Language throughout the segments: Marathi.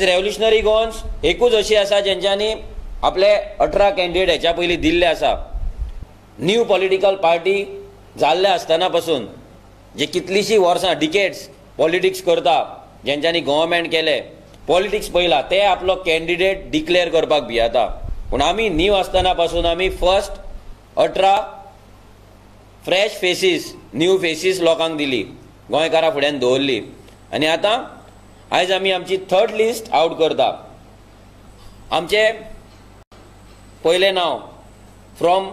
रेव्होल्युशनरी गोवन्स एकूच अशी आसा जेंच्यांनी आपले 18 कॅन्डिडेट हेच्या पयलीं दिल्ले आसा। न्यू पॉलिटिकल पार्टी जाल्ले आसतना पासून जे कितलीशीं वर्सां डिकेड्स पॉलिटिक्स करता, जेंच्यांनी गव्हर्मेंट केले, पॉलिटिक्स पळयला, ते आपलो कॅन्डिडेट डिक्लेअर करपाक भियेता। पूण आमी न्यू आसतना पासून आमी first 18 fresh faces, new faces लोकांक दिली, गोंयकारां फुड्यान दवरली। आनी आतां आयज आमी आमची थर्ड लिस्ट आउट करता। आमचे पयले नांव from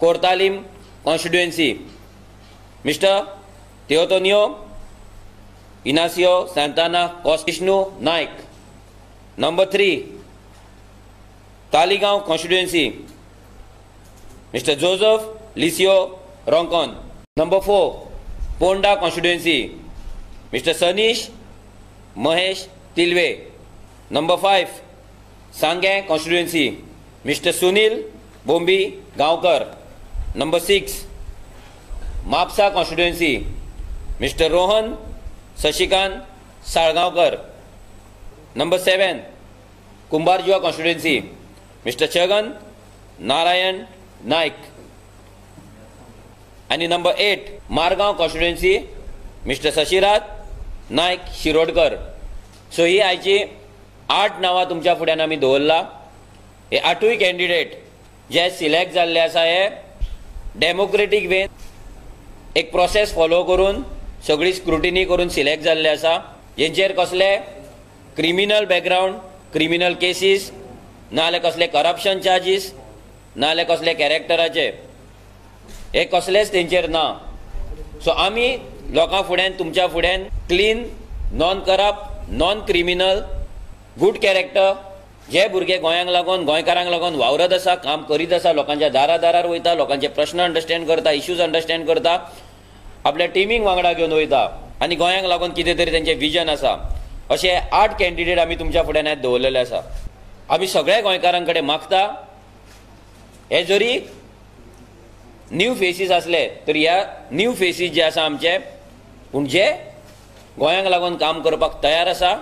Cortalim constituency mister Teotonio Inacio Santana कोस्टिश्नू Naik. Number 3 Taleigao constituency mister Joseph Licio Roncon. Number 4 Ponda constituency mister Sanish Mahesh Tilve. Number 5 Sanguem constituency mister Sunil Bombi Gaonkar. Number 6 Mapusa constituency mister Rohan Shashikant Salgaonkar. Number 7 Cumbharjua constituency mister Chhagan Narayan Naik. आणि number 8 Margao constituency mister Shashiraj Naik Shirodkar. So ही आयची 8 नांवां तुमच्या फुड्यान आमी दवरला। हे 8य कॅन्डिडेट जे सिलेक्ट जाल्ले आसा हे डेमोक्रेटीक वेन एक प्रोसेस फॉलो करून सगळी स्क्रुटिनी करून सिलेक्ट जाल्ले आसा, जेंचेर कसले क्रिमिनल बॅकग्राउंड, क्रिमिनल केसीस, नाजाल्यार कसले करप्शन चार्जीस, नाजाल्यार कसले कॅरेक्टराचे हे कसलेच तेंचेर ना। सो आमी लोकां फुड्यान तुमच्या फुड्यान clean, non corrupt, non criminal, good character जे भुरगे गोंयांक लागून, गोंयकारांक लागून वावरत आसा, काम करीत आसा, लोकांच्या दारार वयता, लोकांचे प्रश्न अंडरस्टँड करता, इश्यूज अंडरस्टँड करता, आपल्या टिमींक वांगडा घेवन वयता आनी गोंयांक लागून कितें तरी तेंचें विजन आसा। अशे 8 कॅन्डिडेट आमी तुमच्या फुड्यान आयज दवरलेले आसा। आमी सगळ्या गोंयकारां कडेन मागता, हे जरी न्यू फेसीस असले तरी ह्या न्यू फेसीस जे आसा आमचे, पूण जे गोंयांक लागून काम करपाक तयार आसा,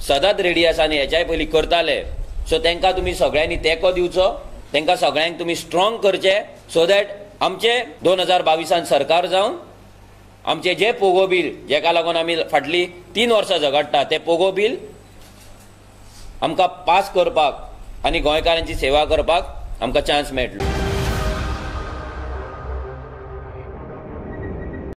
सदांच रेडी आसा आनी हेच्याय पयलीं करताले। सो तांकां तुमी सगळ्यांनी तेंको दिवचो, तांकां सगळ्यांक तुमी स्ट्रॉंग करचे, सो दॅट आमचे 2022 सरकार जावन आमचे जे पोगो बील जेका लागून आमी फाटली 3 वर्सां झगडटा ते पोगो बील आमकां पास करपाक आनी गोंयकारांची सेवा करपाक आमकां चान्स मेळटलो।